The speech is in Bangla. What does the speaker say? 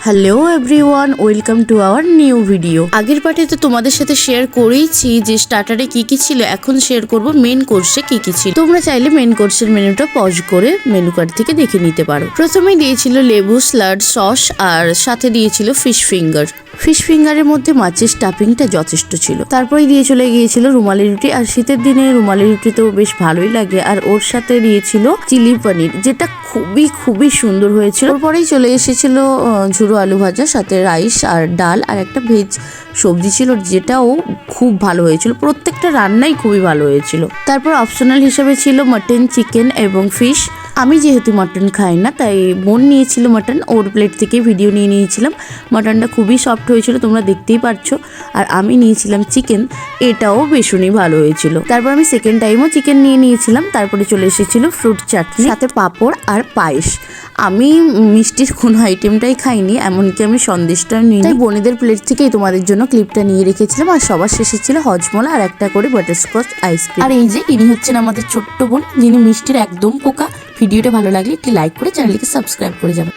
Hello everyone, welcome to our new video. আগের পার্টে তো তোমাদের সাথে শেয়ার করেইছি যে স্টার্টারে কি কি ছিল। এখন শেয়ার করব মেন কোর্সে কি কি ছিল। তোমরা চাইলে মেন কোর্সের মেনুটা পজ করে মেনু কার্ড থেকে দেখে নিতে পারো। প্রথমেই দিয়েছিল লেবু, স্লাড, সস আর সাথে দিয়েছিল ফিশ ফিঙ্গার। ফিশ ফিঙ্গারের মধ্যে মাছের স্টাফিংটা যথেষ্ট ছিল। তারপরে দিয়ে চলে গিয়েছিল রুমালি রুটি, আর শীতের দিনে রুমালি রুটি তো বেশ ভালোই লাগে। আর ওর সাথে দিয়েছিল চিলি পনির, যেটা খুবই সুন্দর হয়েছিল। তারপরেই চলে এসেছিল ঝুরো আলু ভাজা, সাথে রাইস আর ডাল আর একটা ভেজ সবজি ছিল, যেটাও খুব ভালো হয়েছিল। প্রত্যেকটা রান্নাই খুবই ভালো হয়েছিল। তারপর অপশনাল হিসেবে ছিল মাটন, চিকেন এবং ফিশ। আমি যেহেতু মাটন খাই না, তাই বোন নিয়েছিল মাটন, ওর প্লেট থেকে ভিডিও নিয়ে নিয়েছিলাম। মাটনটা খুবই সফট হয়েছিল, তোমরা দেখতেই পারছো। আর আমি নিয়েছিলাম চিকেন, এটাও ভীষণই ভালো হয়েছিল। তারপর আমি সেকেন্ড টাইমও চিকেন নিয়ে নিয়েছিলাম। তারপরে চলে এসেছিল ফ্রুট চাটনি, সাথে পাঁপড় আর পায়েস। আমি মিষ্টির কোনো আইটেমটাই খাইনি, এমনকি আমি সন্দেশটাও নিই। তাই বোনেদের প্লেট থেকেই তোমাদের জন্য ক্লিপটা নিয়ে রেখেছিলাম। আর সবার শেষে ছিল হজমলা আর একটা করে বাটারস্কচ আইসক্রিম। আর এই যে ইনি হচ্ছেন আমাদের ছোট্ট বোন, যিনি মিষ্টির একদম পোকা। ভিডিওটা ভালো লাগলে একটি লাইক করে চ্যানেলটিকে সাবস্ক্রাইব করে যাবেন।